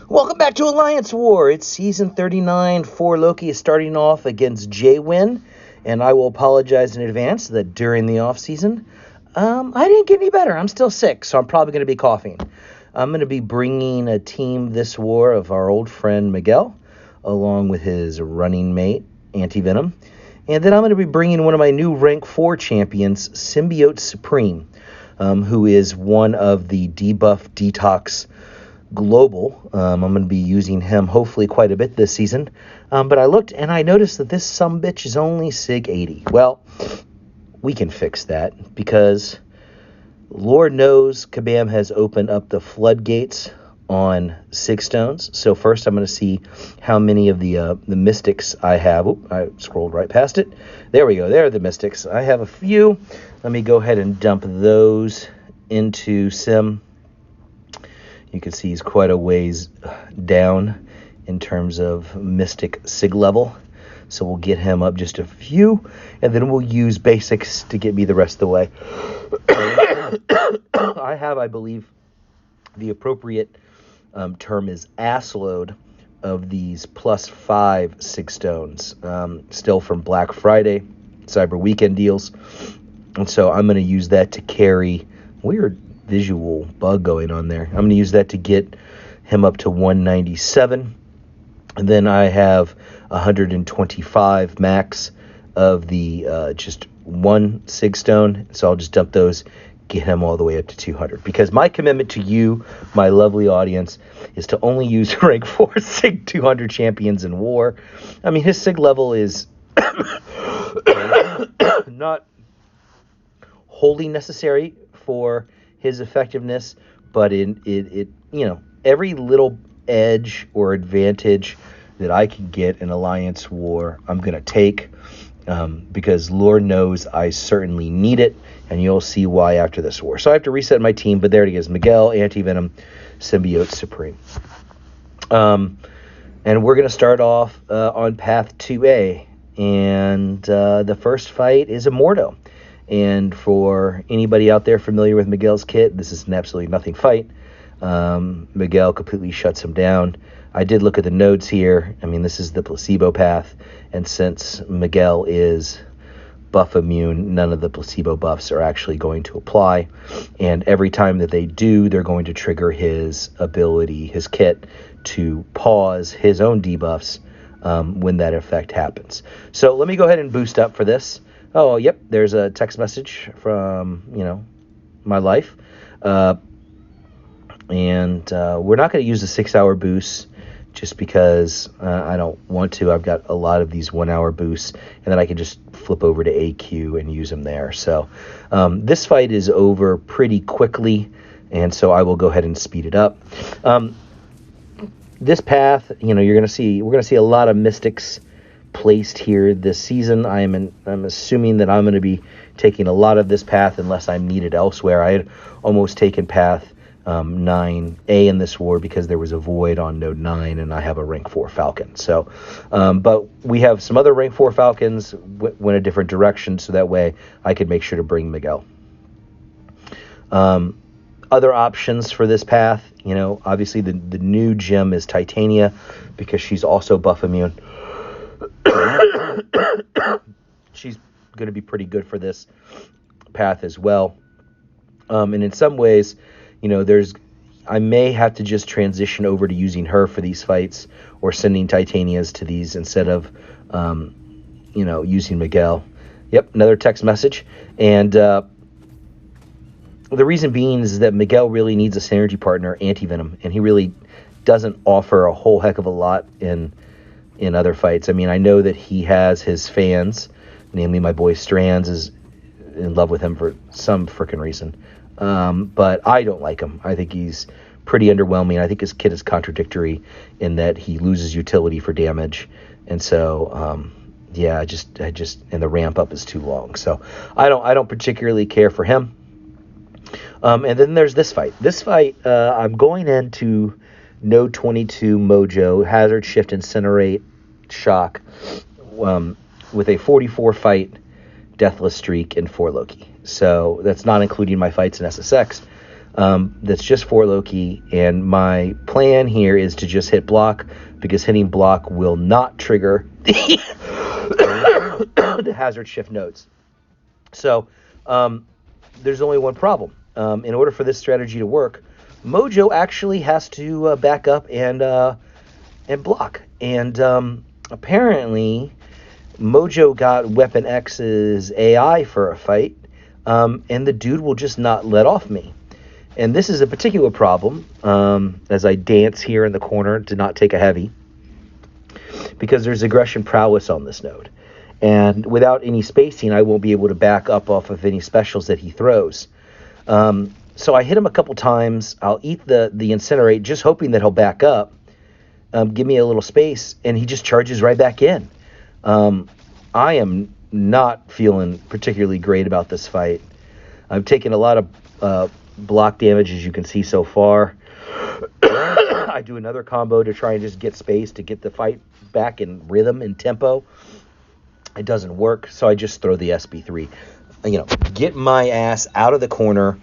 Welcome back to Alliance War. It's Season 39. 4 Loki is starting off against JWIN, and I will apologize in advance that during the off-season, I didn't get any better. I'm still sick, so I'm probably going to be coughing. I'm going to be bringing a team this war of our old friend Miguel, along with his running mate, Anti-Venom. And then I'm going to be bringing one of my new Rank 4 champions, Symbiote Supreme, who is one of the debuff detox global. I'm going to be using him hopefully quite a bit this season. But I looked and I noticed that this sumbitch is only Sig 80. Well, we can fix that because Lord knows Kabam has opened up the floodgates on Sig Stones. So first I'm going to see how many of the mystics I have. Oop, I scrolled right past it. There we go. There are the mystics. I have a few. Let me go ahead and dump those into Sim. You can see he's quite a ways down in terms of mystic Sig level. So we'll get him up just a few, and then we'll use basics to get me the rest of the way. I have, I believe, the appropriate term is ass load of these +5 Sig Stones, still from Black Friday, Cyber Weekend deals. And so I'm going to use that to carry weird visual bug going on there. I'm going to use that to get him up to 197. And then I have 125 max of the just one Sig Stone. So I'll just dump those, get him all the way up to 200. Because my commitment to you, my lovely audience, is to only use rank 4 Sig 200 champions in war. I mean, his Sig level is not wholly necessary for his effectiveness, but it you know, every little edge or advantage that I can get in Alliance War, I'm going to take, because Lord knows I certainly need it, and you'll see why after this war. So I have to reset my team, but there it is. Miguel, Anti-Venom, Symbiote Supreme. And we're going to start off on Path 2A, and the first fight is a Mordo. And for anybody out there familiar with Miguel's kit, this is an absolutely nothing fight. Miguel completely shuts him down. I did look at the nodes here. I mean, this is the placebo path. And since Miguel is buff immune, none of the placebo buffs are actually going to apply. And every time that they do, they're going to trigger his ability, his kit, to pause his own debuffs when that effect happens. So let me go ahead and boost up for this. Oh, yep, there's a text message from, my life. And we're not going to use the 6-hour boost just because I don't want to. I've got a lot of these 1-hour boosts, and then I can just flip over to AQ and use them there. So this fight is over pretty quickly, and so I will go ahead and speed it up. This path, we're going to see a lot of mystics placed here this season. I'm assuming that I'm going to be taking a lot of this path unless I'm needed elsewhere. I had almost taken path 9A in this war because there was a void on node 9 and I have a rank 4 Falcon. So, but we have some other rank 4 Falcons went a different direction, so that way I could make sure to bring Miguel. Other options for this path, obviously the new gem is Titania because she's also buff immune. She's going to be pretty good for this path as well. And in some ways, I may have to just transition over to using her for these fights or sending Titanias to these instead of, using Miguel. Yep, another text message. And the reason being is that Miguel really needs a synergy partner, Anti-Venom, and he really doesn't offer a whole heck of a lot in other fights. I mean, I know that he has his fans, namely my boy Strands is in love with him for some freaking reason. But I don't like him. I think he's pretty underwhelming. I think his kit is contradictory in that he loses utility for damage. And so, I just, and the ramp up is too long. So I don't particularly care for him. And then there's this fight. I'm going into Node 22 Mojo, Hazard, Shift, Incinerate, Shock, with a 44 fight Deathless Streak and 4 Loki. So that's not including my fights in SSX. that's just 4 low-key, and my plan here is to just hit block, because hitting block will not trigger the hazard shift nodes. So there's only one problem. In order for this strategy to work, Mojo actually has to back up and block. And apparently, Mojo got Weapon X's AI for a fight, and the dude will just not let off me. And this is a particular problem, as I dance here in the corner to not take a heavy, because there's aggression prowess on this node. And without any spacing, I won't be able to back up off of any specials that he throws. So I hit him a couple times. I'll eat the incinerate, just hoping that he'll back up, give me a little space, and he just charges right back in. I am not feeling particularly great about this fight. I've taken a lot of block damage, as you can see so far. I do another combo to try and just get space to get the fight back in rhythm and tempo. It doesn't work, so I just throw the SB3. Get my ass out of the corner,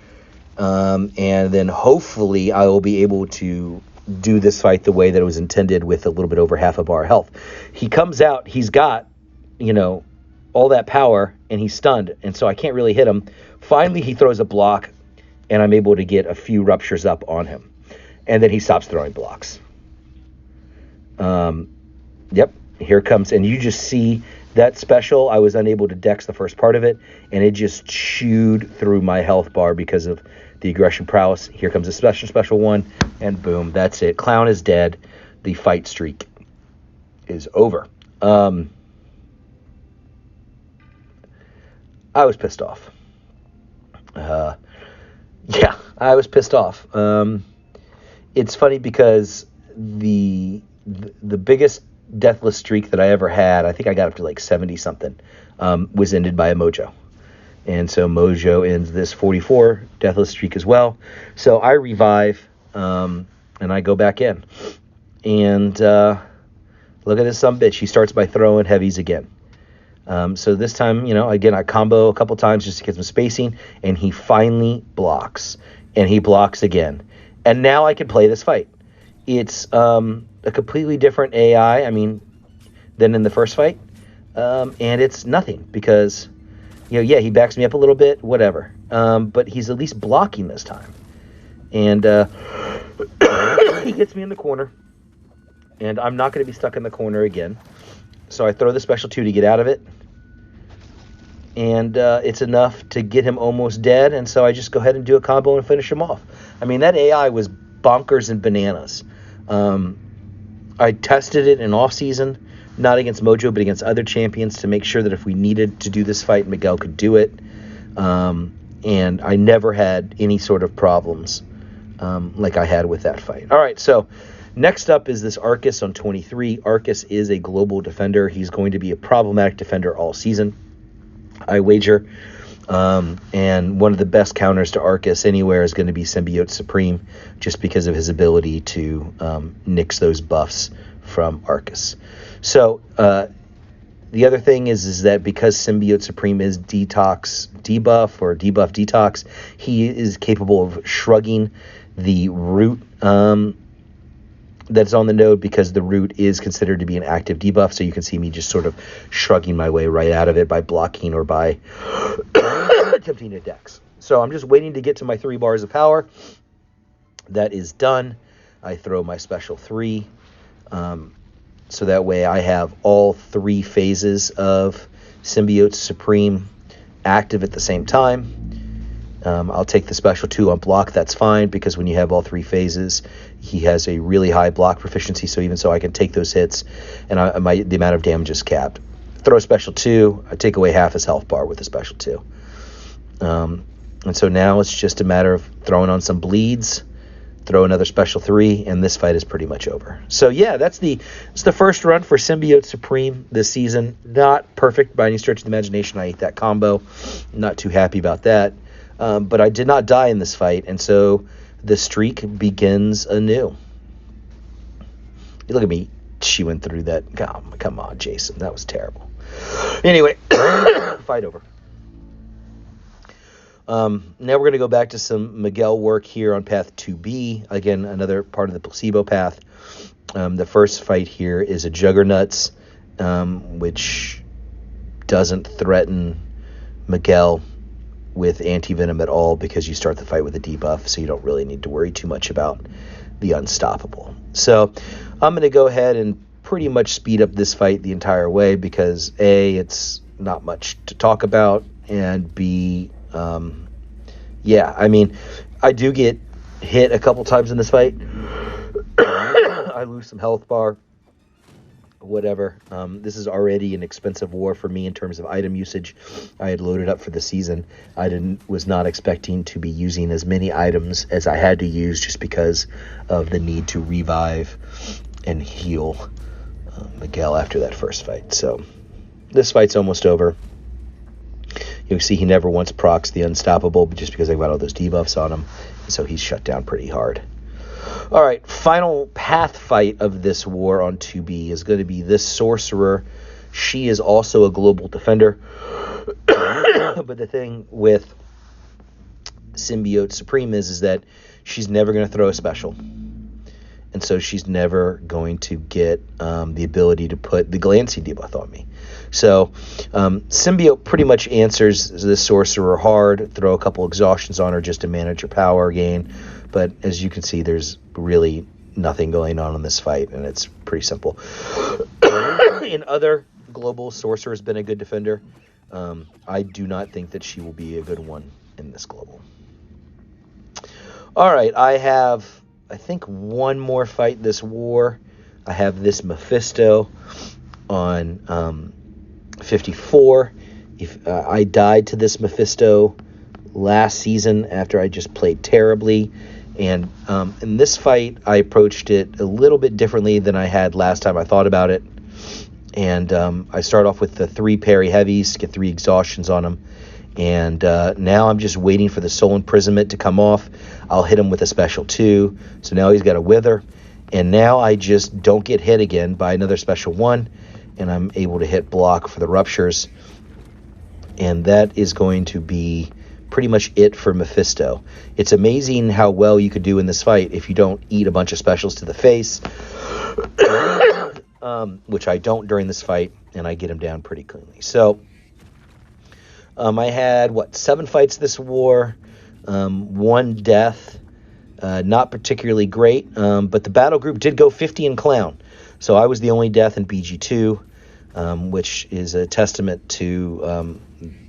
and then hopefully I will be able to do this fight the way that it was intended, with a little bit over half of our health. He comes out, he's got, all that power, and he's stunned, and so I can't really hit him. Finally, he throws a block, and I'm able to get a few ruptures up on him. And then he stops throwing blocks. Yep, here it comes. And you just see that special. I was unable to dex the first part of it, and it just chewed through my health bar because of the aggression prowess. Here comes a special one, and boom, that's it. Clown is dead. The fight streak is over. I was pissed off. Yeah, I was pissed off. It's funny because the biggest deathless streak that I ever had, I think I got up to like 70 something, was ended by a Mojo. And so Mojo ends this 44 deathless streak as well. So I revive, and I go back in. And look at this sumbitch. He starts by throwing heavies again. So this time, again, I combo a couple times just to get some spacing, and he finally blocks. And he blocks again. And now I can play this fight. It's a completely different AI, than in the first fight. And it's nothing because, he backs me up a little bit, whatever. But he's at least blocking this time. And he gets me in the corner. And I'm not going to be stuck in the corner again. So I throw the special 2 to get out of it. And it's enough to get him almost dead. And so I just go ahead and do a combo and finish him off. That AI was bonkers and bananas. I tested it in off-season, not against Mojo, but against other champions to make sure that if we needed to do this fight, Miguel could do it. And I never had any sort of problems like I had with that fight. All right, so next up is this Aarkus on 23. Aarkus is a global defender. He's going to be a problematic defender all season, I wager. And one of the best counters to Aarkus anywhere is going to be Symbiote Supreme, just because of his ability to nix those buffs from Aarkus. So the other thing is that because Symbiote Supreme is debuff detox, he is capable of shrugging the root that's on the node, because the root is considered to be an active debuff. So you can see me just sort of shrugging my way right out of it by blocking or by attempting to dex. So I'm just waiting to get to my 3 bars of power. That is done. I throw my special 3. So that way I have all 3 phases of Symbiote Supreme active at the same time. I'll take the special 2 on block. That's fine, because when you have all 3 phases, he has a really high block proficiency. So even so, I can take those hits, and the amount of damage is capped. Throw a special 2. I take away half his health bar with the special 2. And so now it's just a matter of throwing on some bleeds, throw another special 3, and this fight is pretty much over. So yeah, it's the first run for Symbiote Supreme this season. Not perfect by any stretch of the imagination. I ate that combo. Not too happy about that. But I did not die in this fight, and so the streak begins anew. Look at me chewing through that. Come on, Jason. That was terrible. Anyway, fight over. Now we're going to go back to some Miguel work here on path 2B. Again, another part of the placebo path. The first fight here is a Juggernaut, which doesn't threaten Miguel with anti-venom at all because you start the fight with a debuff, so you don't really need to worry too much about the unstoppable. So I'm going to go ahead and pretty much speed up this fight the entire way because A, it's not much to talk about, and B, yeah, I mean, I do get hit a couple times in this fight. I lose some health bar, whatever. This is already an expensive war for me in terms of item usage. I had loaded up for the season. I was not expecting to be using as many items as I had to use just because of the need to revive and heal Miguel after that first fight. So this fight's almost over. You can see he never once procs the unstoppable just because I've got all those debuffs on him. So he's shut down pretty hard. All right, final path fight of this war on 2B is going to be this Sorcerer. She is also a global defender. But the thing with Symbiote Supreme is that she's never going to throw a special. And so she's never going to get the ability to put the Glancy debuff on me. So Symbiote pretty much answers this Sorcerer hard, throw a couple exhaustions on her just to manage her power gain. But as you can see, there's really nothing going on in this fight, and it's pretty simple. In other global, Sorcerer has been a good defender. I do not think that she will be a good one in this global. All right, I have, I think, one more fight this war. I have this Mephisto on 54. If I died to this Mephisto last season after I just played terribly, and in this fight I approached it a little bit differently than I had last time I thought about it. And I start off with the 3 parry heavies, get 3 exhaustions on them, and now I'm just waiting for the soul imprisonment to come off. I'll hit him with a special 2, so now he's got a wither, and now I just don't get hit again by another special 1, and I'm able to hit block for the ruptures. And that is going to be pretty much it for Mephisto. It's amazing how well you could do in this fight if you don't eat a bunch of specials to the face, which I don't during this fight, and I get him down pretty cleanly. So I had, 7 fights this war, 1 death, not particularly great, but the battle group did go 50 in Clown. So I was the only death in BG2, which is a testament to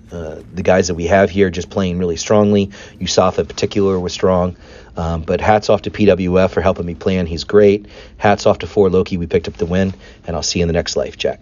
the guys that we have here just playing really strongly. Yusafa in particular was strong. But hats off to PWF for helping me plan. He's great. Hats off to 4Loki. We picked up the win, and I'll see you in the next life, Jack.